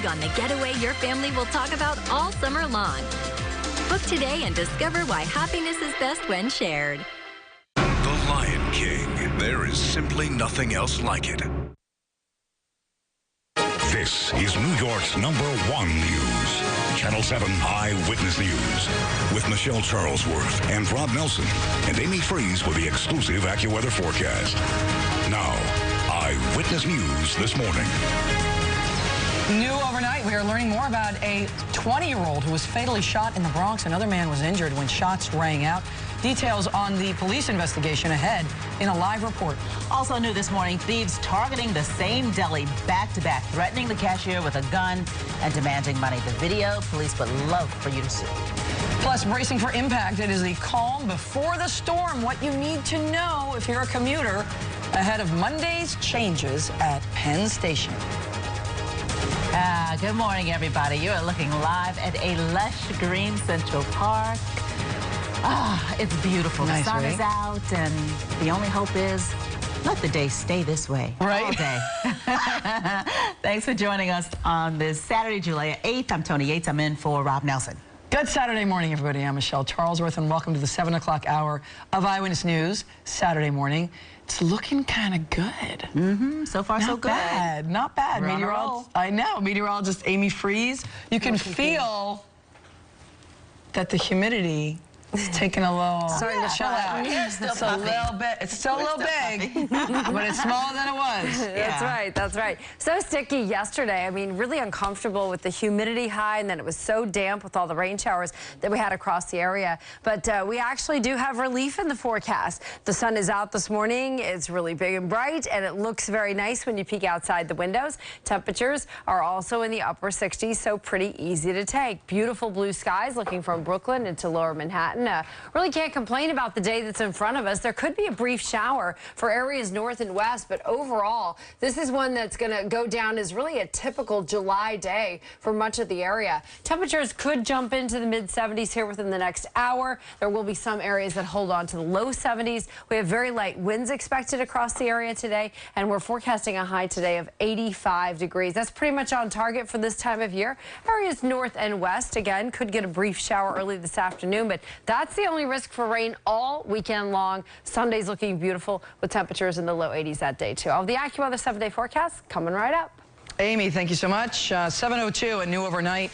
big on the getaway your family will talk about all summer long. Book today and discover why happiness is best when shared. The Lion King. There is simply nothing else like it. This is New York's #1 news. Channel 7 Eyewitness News with Michelle Charlesworth and Rob Nelson and Amy Freeze with the exclusive AccuWeather forecast. Now, Eyewitness News this morning. New overnight, we are learning more about a 20-year-old who was fatally shot in the Bronx. Another man was injured when shots rang out. Details on the police investigation ahead in a live report. Also new this morning, thieves targeting the same deli back-to-back, threatening the cashier with a gun and demanding money. The video, police would love for you to see. Plus, bracing for impact, it is the calm before the storm. What you need to know if you're a commuter ahead of Monday's changes at Penn Station. Good morning, everybody. You are looking live at a lush green Central Park. It's beautiful. Nice, the sun right? is out, and the only hope is let the day stay this way all day. Thanks for joining us on this Saturday, July 8th. I'm Tony Yates. I'm in for Rob Nelson. Good Saturday morning, everybody. I'm Michelle Charlesworth, and welcome to the 7 o'clock hour of Eyewitness News Saturday morning. It's looking kind of good. So far, so good. Not bad. We're on a roll. Meteorologist, I know. Meteorologist Amy Freeze. You can feel that the humidity is taking a little. Starting to chill out. It's a little bit. It's still a little big, but it's smaller than it was. That's right. That's right. So sticky yesterday. I mean, really uncomfortable with the humidity high, and then it was so damp with all the rain showers that we had across the area. But we actually do have relief in the forecast. The sun is out this morning. It's really big and bright, and it looks very nice when you peek outside the windows. Temperatures are also in the upper 60s, so pretty easy to take. Beautiful blue skies looking from Brooklyn into lower Manhattan. Really can't complain about the day that's in front of us. There could be a brief shower for areas north and west, but overall, this is one that's going to go down as really a typical July day for much of the area. Temperatures could jump into the mid-70s here within the next hour. There will be some areas that hold on to the low 70s. We have very light winds expected across the area today, and we're forecasting a high today of 85 degrees. That's pretty much on target for this time of year. Areas north and west, again, could get a brief shower early this afternoon, but that's the only risk for rain all weekend long. Sunday's looking beautiful with temperatures in the low 80s that day, too. All of the AccuWeather 7-day forecast coming right up. Amy, thank you so much. 7:02 at New Overnight.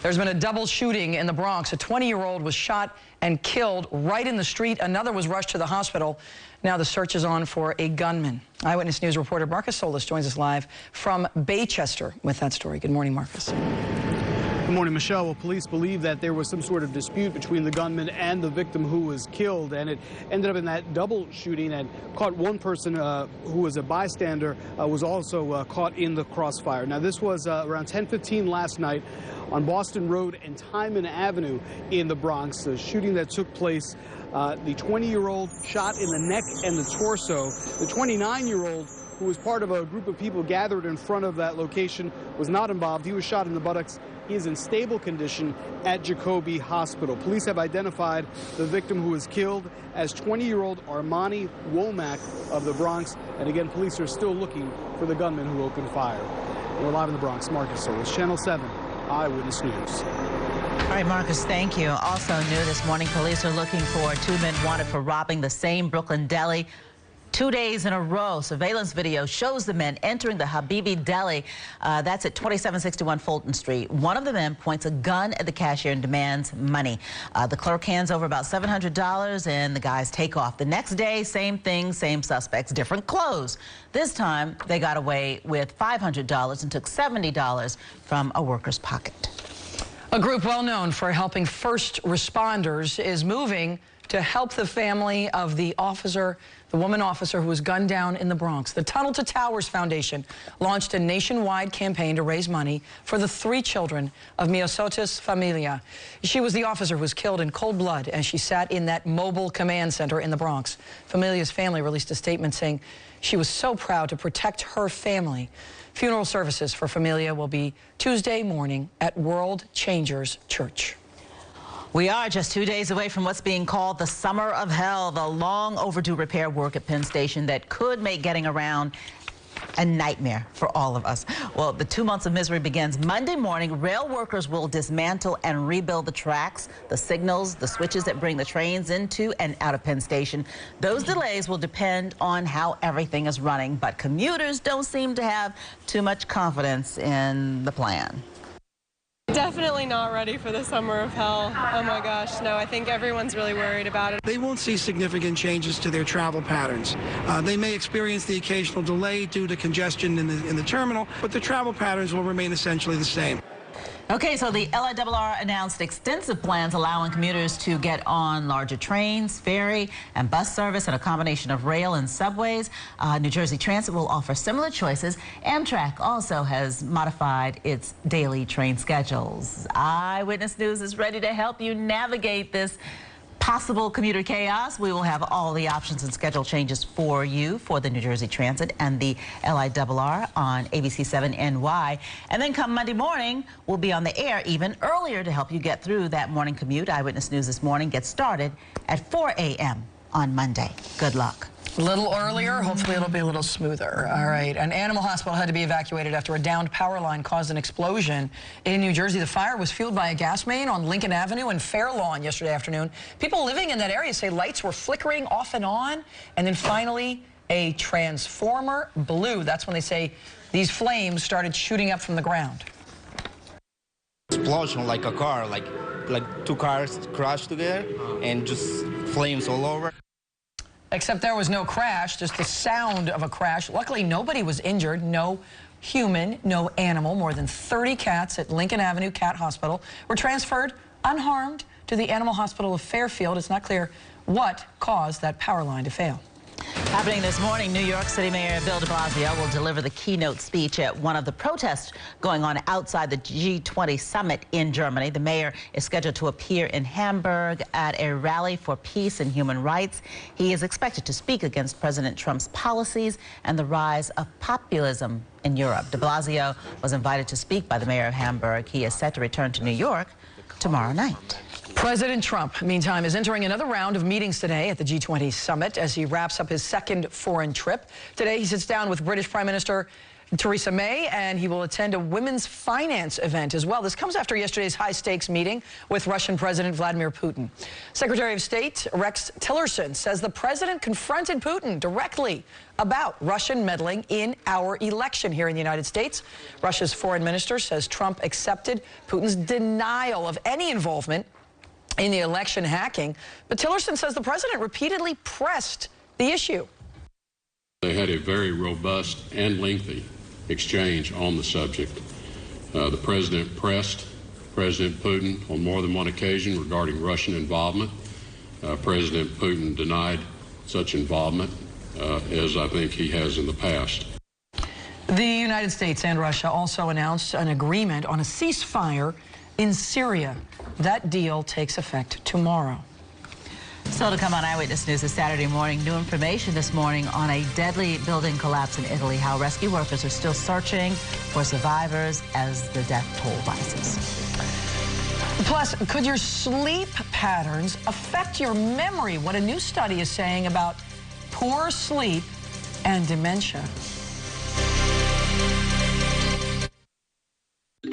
There's been a double shooting in the Bronx. A 20-year-old was shot and killed right in the street. Another was rushed to the hospital. Now the search is on for a gunman. Eyewitness News reporter Marcus Solis joins us live from Baychester with that story. Good morning, Marcus. Good morning, Michelle. Well, police believe that there was some sort of dispute between the gunman and the victim who was killed, and it ended up in that double shooting and caught one person who was a bystander was also caught in the crossfire. Now, this was around 10:15 last night on Boston Road and Timon Avenue in the Bronx. A shooting that took place, the 20-year-old shot in the neck and the torso. The 29-year-old, who was part of a group of people gathered in front of that location, was not involved. He was shot in the buttocks. He is in stable condition at Jacobi Hospital. Police have identified the victim who was killed as 20-year-old Armani Womack of the Bronx. And again, police are still looking for the gunman who opened fire. We're live in the Bronx. Marcus Solis, Channel 7, Eyewitness News. All right, Marcus, thank you. Also new this morning, police are looking for 2 men wanted for robbing the same Brooklyn deli 2 days in a row. Surveillance video shows the men entering the Habibi Deli. That's at 2761 Fulton Street. One of the men points a gun at the cashier and demands money. The clerk hands over about $700 and the guys take off. The next day, same thing, same suspects, different clothes. This time, they got away with $500 and took $70 from a worker's pocket. A group well known for helping first responders is moving to help the family of the woman officer who was gunned down in the Bronx. The Tunnel to Towers Foundation launched a nationwide campaign to raise money for the 3 children of Miosotis Familia. She was the officer who was killed in cold blood as she sat in that mobile command center in the Bronx. Familia's family released a statement saying she was so proud to protect her family. Funeral services for Familia will be Tuesday morning at World Changers Church. We are just 2 days away from what's being called the Summer of Hell, the long overdue repair work at Penn Station that could make getting around a nightmare for all of us. Well, the 2 months of misery begins Monday morning. Rail workers will dismantle and rebuild the tracks, the signals, the switches that bring the trains into and out of Penn Station. Those delays will depend on how everything is running, but commuters don't seem to have too much confidence in the plan. Definitely not ready for the summer of hell. Oh my gosh, no, I think everyone's really worried about it. They won't see significant changes to their travel patterns. They may experience the occasional delay due to congestion in the terminal, but the travel patterns will remain essentially the same. Okay, so the LIRR announced extensive plans allowing commuters to get on larger trains, ferry, and bus service, and a combination of rail and subways. New Jersey Transit will offer similar choices. Amtrak also has modified its daily train schedules. Eyewitness News is ready to help you navigate this possible commuter chaos. We will have all the options and schedule changes for you for the New Jersey Transit and the LIRR on ABC 7 NY. And then come Monday morning, we'll be on the air even earlier to help you get through that morning commute. Eyewitness News this morning gets started at 4 a.m. on Monday. Good luck. A little earlier, hopefully it'll be a little smoother. All right, an animal hospital had to be evacuated after a downed power line caused an explosion in New Jersey. The fire was fueled by a gas main on Lincoln Avenue and Fair Lawn yesterday afternoon. People living in that area say lights were flickering off and on, and then finally a transformer blew. That's when they say these flames started shooting up from the ground. Explosion like a car, like two cars crashed together and just flames all over. Except there was no crash, just the sound of a crash. Luckily, nobody was injured, no human, no animal. More than 30 cats at Lincoln Avenue Cat Hospital were transferred unharmed to the Animal Hospital of Fairfield. It's not clear what caused that power line to fail. Happening this morning, New York City Mayor Bill de Blasio will deliver the keynote speech at one of the protests going on outside the G20 summit in Germany. The mayor is scheduled to appear in Hamburg at a rally for peace and human rights. He is expected to speak against President Trump's policies and the rise of populism in Europe. De Blasio was invited to speak by the mayor of Hamburg. He is set to return to New York tomorrow night. President Trump, meantime, is entering another round of meetings today at the G20 summit as he wraps up his second foreign trip. Today, he sits down with British Prime Minister Theresa May, and he will attend a women's finance event as well. This comes after yesterday's high-stakes meeting with Russian President Vladimir Putin. Secretary of State Rex Tillerson says the president confronted Putin directly about Russian meddling in our election here in the United States. Russia's foreign minister says Trump accepted Putin's denial of any involvement in the election hacking, but Tillerson says the president repeatedly pressed the issue. They had a very robust and lengthy exchange on the subject. The president pressed President Putin on more than one occasion regarding Russian involvement. President Putin denied such involvement, as I think he has in the past. The United States and Russia also announced an agreement on a ceasefire in Syria. That deal takes effect tomorrow. So to come on Eyewitness News this Saturday morning, new information this morning on a deadly building collapse in Italy, how rescue workers are still searching for survivors as the death toll rises. Plus, could your sleep patterns affect your memory? What a new study is saying about poor sleep and dementia.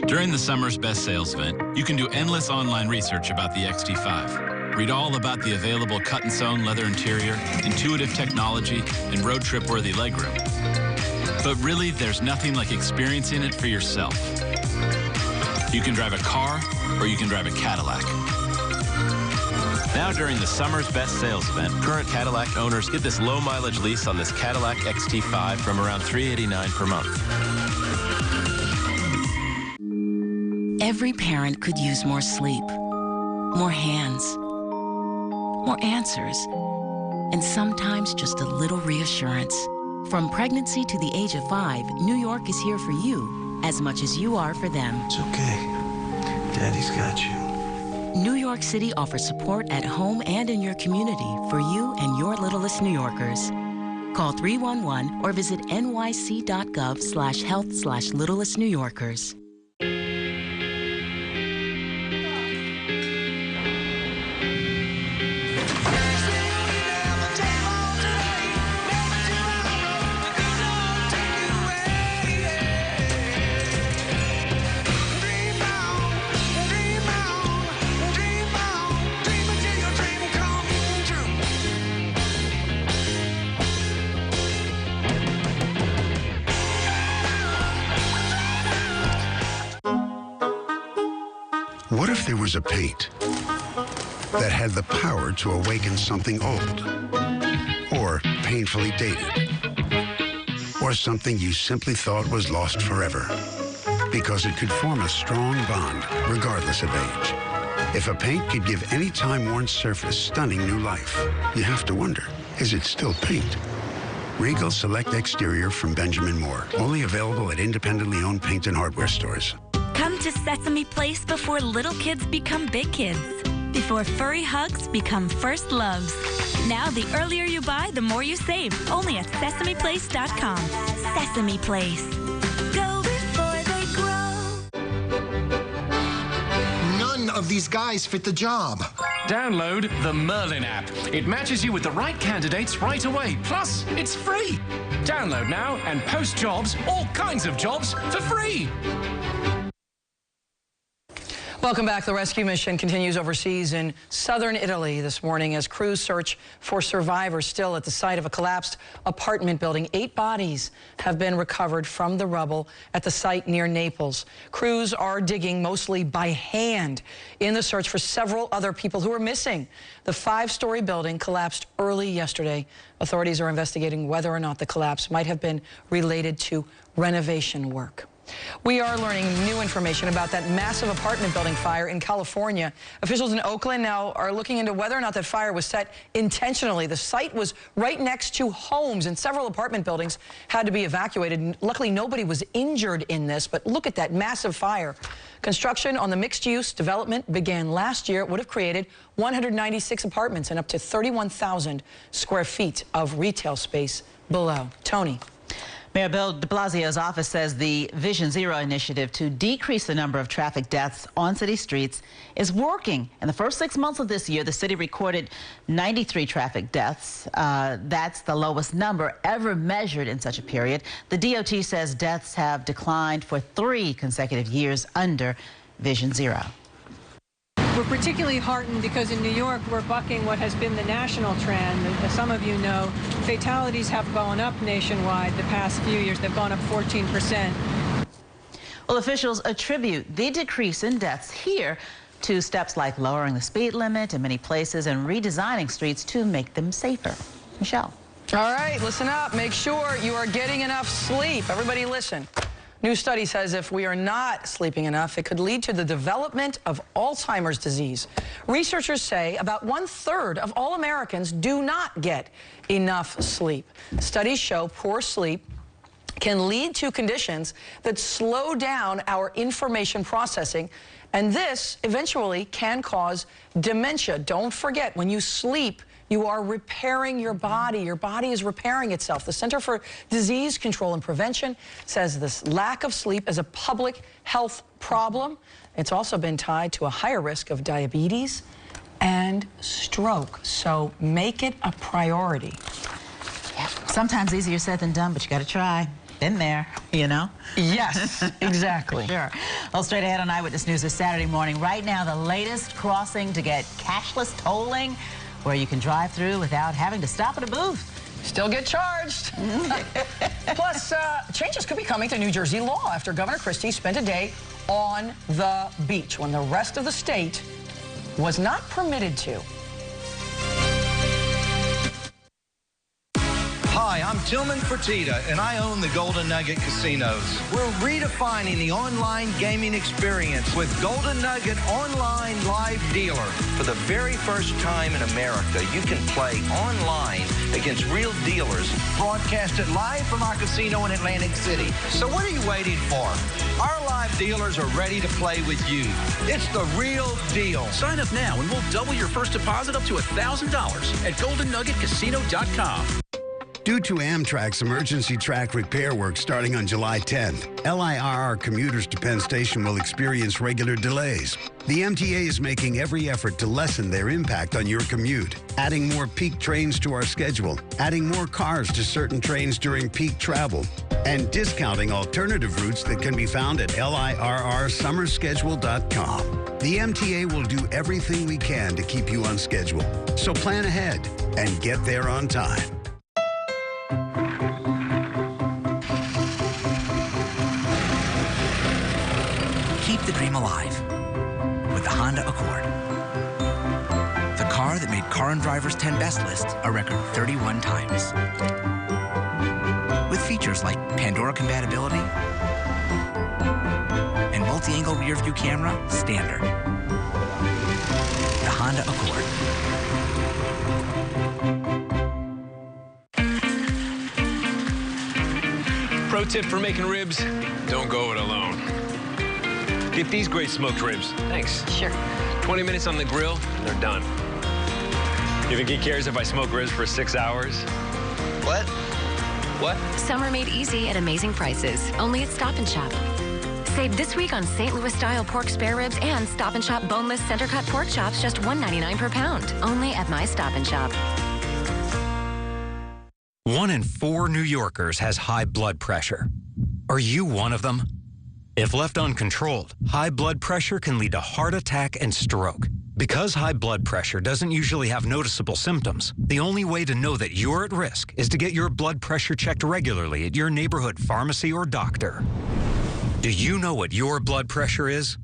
During the summer's best sales event, you can do endless online research about the XT5. Read all about the available cut-and-sewn leather interior, intuitive technology, and road-trip-worthy legroom. But really, there's nothing like experiencing it for yourself. You can drive a car, or you can drive a Cadillac. Now during the summer's best sales event, current Cadillac owners get this low-mileage lease on this Cadillac XT5 from around $389 per month. Every parent could use more sleep, more hands, more answers, and sometimes just a little reassurance. From pregnancy to the age of 5, New York is here for you as much as you are for them. It's okay. Daddy's got you. New York City offers support at home and in your community for you and your littlest New Yorkers. Call 311 or visit nyc.gov/health/littlest New Yorkers. What if there was a paint that had the power to awaken something old, or painfully dated, or something you simply thought was lost forever, because it could form a strong bond regardless of age? If a paint could give any time-worn surface stunning new life, you have to wonder, is it still paint? Regal Select Exterior from Benjamin Moore, only available at independently owned paint and hardware stores. Come to Sesame Place before little kids become big kids. Before furry hugs become first loves. Now, the earlier you buy, the more you save. Only at SesamePlace.com. Sesame Place. Go before they grow. None of these guys fit the job. Download the Merlin app. It matches you with the right candidates right away. Plus, it's free. Download now and post jobs, all kinds of jobs, for free. Welcome back. The rescue mission continues overseas in southern Italy this morning as crews search for survivors still at the site of a collapsed apartment building. 8 bodies have been recovered from the rubble at the site near Naples. Crews are digging mostly by hand in the search for several other people who are missing. The 5-story building collapsed early yesterday. Authorities are investigating whether or not the collapse might have been related to renovation work. We are learning new information about that massive apartment building fire in California. Officials in Oakland now are looking into whether or not that fire was set intentionally. The site was right next to homes, and several apartment buildings had to be evacuated. Luckily, nobody was injured in this, but look at that massive fire. Construction on the mixed-use development began last year. It would have created 196 apartments and up to 31,000 square feet of retail space below. Tony. Mayor Bill de Blasio's office says the Vision Zero initiative to decrease the number of traffic deaths on city streets is working. In the first 6 months of this year, the city recorded 93 traffic deaths. That's the lowest number ever measured in such a period. The DOT says deaths have declined for 3 consecutive years under Vision Zero. We're particularly heartened because in New York, we're bucking what has been the national trend. As some of you know, fatalities have gone up nationwide the past few years. They've gone up 14%. Well, officials attribute the decrease in deaths here to steps like lowering the speed limit in many places and redesigning streets to make them safer. Michelle. All right, listen up. Make sure you are getting enough sleep. Everybody listen. New study says if we are not sleeping enough, it could lead to the development of Alzheimer's disease. Researchers say about 1/3 of all Americans do not get enough sleep. Studies show poor sleep can lead to conditions that slow down our information processing, and this eventually can cause dementia. Don't forget, when you sleep, you are repairing your body. Your body is repairing itself. The Center for Disease Control and Prevention says this lack of sleep is a public health problem. It's also been tied to a higher risk of diabetes and stroke. So make it a priority. Yeah, sometimes easier said than done, but you got to try. Been there, you know? Yes, exactly. Sure. Well, straight ahead on Eyewitness News this Saturday morning. Right now, the latest crossing to get cashless tolling, where you can drive through without having to stop at a booth. Still get charged. Plus, changes could be coming to New Jersey law after Governor Christie spent a day on the beach when the rest of the state was not permitted to. Hi, I'm Tillman Fertitta, and I own the Golden Nugget Casinos. We're redefining the online gaming experience with Golden Nugget Online Live Dealer. For the very first time in America, you can play online against real dealers, broadcasted live from our casino in Atlantic City. So what are you waiting for? Our live dealers are ready to play with you. It's the real deal. Sign up now and we'll double your first deposit up to $1,000 at GoldenNuggetCasino.com. Due to Amtrak's emergency track repair work starting on July 10th, LIRR commuters to Penn Station will experience regular delays. The MTA is making every effort to lessen their impact on your commute, adding more peak trains to our schedule, adding more cars to certain trains during peak travel, and discounting alternative routes that can be found at LIRRsummerschedule.com. The MTA will do everything we can to keep you on schedule. So plan ahead and get there on time. Keep the dream alive with the Honda Accord. The car that made Car and Driver's 10 Best lists a record 31 times. With features like Pandora compatibility and multi-angle rear view camera standard. The Honda Accord. Pro tip for making ribs, don't go it alone. Get these great smoked ribs. Thanks. Sure. 20 minutes on the grill, and they're done. You think he cares if I smoke ribs for 6 hours? What? What? Summer made easy at amazing prices. Only at Stop & Shop. Save this week on St. Louis-style pork spare ribs and Stop & Shop boneless center-cut pork chops, just $1.99 per pound. Only at my Stop & Shop. 1 in 4 New Yorkers has high blood pressure. Are you one of them? If left uncontrolled, high blood pressure can lead to heart attack and stroke. Because high blood pressure doesn't usually have noticeable symptoms, the only way to know that you're at risk is to get your blood pressure checked regularly at your neighborhood pharmacy or doctor. Do you know what your blood pressure is?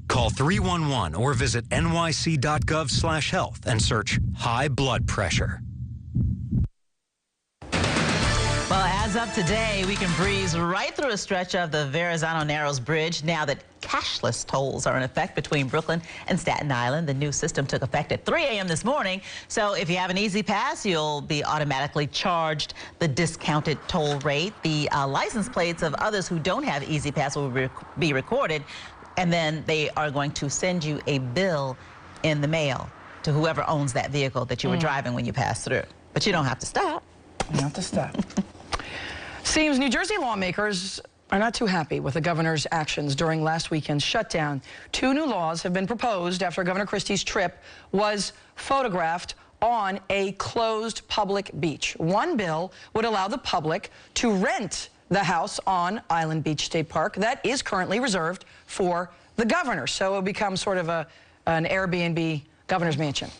Call 311 or visit nyc.gov/health and search high blood pressure. Well, as of today, we can breeze right through a stretch of the Verrazano Narrows Bridge now that cashless tolls are in effect between Brooklyn and Staten Island. The new system took effect at 3 a.m. this morning. So if you have an Easy Pass, you'll be automatically charged the discounted toll rate. The license plates of others who don't have Easy Pass will be recorded, and then they are going to send you a bill in the mail to whoever owns that vehicle that you were driving when you passed through. But you don't have to stop. You don't have to stop. Seems New Jersey lawmakers are not too happy with the governor's actions during last weekend's shutdown. 2 new laws have been proposed after Governor Christie's trip was photographed on a closed public beach. One bill would allow the public to rent the house on Island Beach State Park that is currently reserved for the governor. So it will become sort of an Airbnb governor's mansion.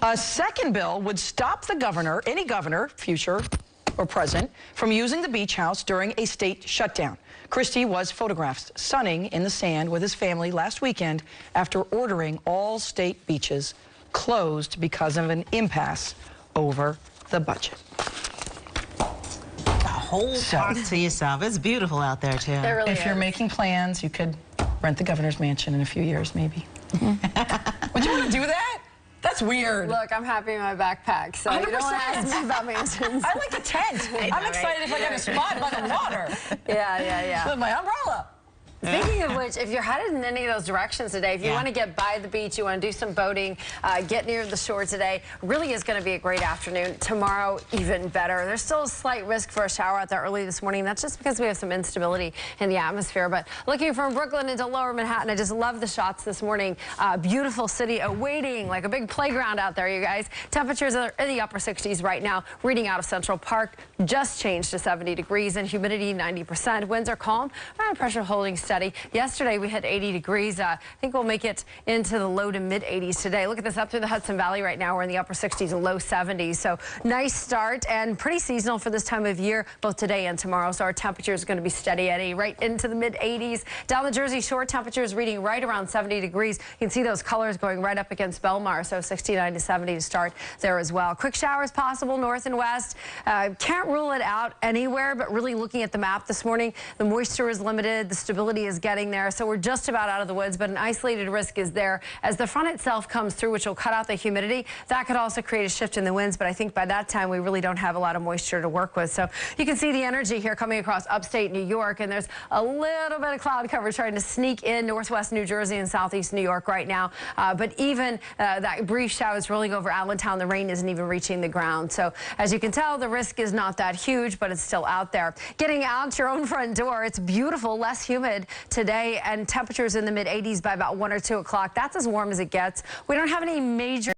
A second bill would stop the governor, any governor, future or present, from using the beach house during a state shutdown. Christie was photographed sunning in the sand with his family last weekend after ordering all state beaches closed because of an impasse over the budget. A whole park to yourself. It's beautiful out there, too. It really is. If you're making plans, you could rent the governor's mansion in a few years, maybe. Would you want to do that? That's weird. Look, I'm happy in my backpack, so 100%. You don't ask me about mansions. I like a tent. I'm excited if I get a spot by the water. Yeah. With my umbrella. Speaking of which, if you're headed in any of those directions today, if you want to get by the beach, you want to do some boating, get near the shore today, really is going to be a great afternoon. Tomorrow, even better. There's still a slight risk for a shower out there early this morning. That's just because we have some instability in the atmosphere. But looking from Brooklyn into lower Manhattan, I just love the shots this morning. Beautiful city awaiting, like a big playground out there, you guys. Temperatures are in the upper 60s right now. Reading out of Central Park just changed to 70 degrees and humidity 90%. Winds are calm. Pressure holding steady. Yesterday we hit 80 degrees. I think we'll make it into the low to mid 80s today. Look at this up through the Hudson Valley right now. We're in the upper 60s and low 70s. So nice start and pretty seasonal for this time of year, both today and tomorrow. So our temperature is going to be steady Eddie, right into the mid 80s. Down the Jersey Shore, temperatures reading right around 70 degrees. You can see those colors going right up against Belmar. So 69 to 70 to start there as well. Quick showers possible north and west. Can't rule it out anywhere, but really looking at the map this morning, the moisture is limited. The stability is getting there, so we're just about out of the woods, but an isolated risk is there as the front itself comes through, which will cut out the humidity. That could also create a shift in the winds, but I think by that time we really don't have a lot of moisture to work with. So you can see the energy here coming across upstate New York, and there's a little bit of cloud cover trying to sneak in northwest New Jersey and southeast New York right now. But even that brief shower is rolling over Allentown. The rain isn't even reaching the ground. So as you can tell, the risk is not that huge, but it's still out there. Getting out your own front door, it's beautiful, less humid today, and temperatures in the mid 80s by about 1 or 2 o'clock. That's as warm as it gets. We don't have any major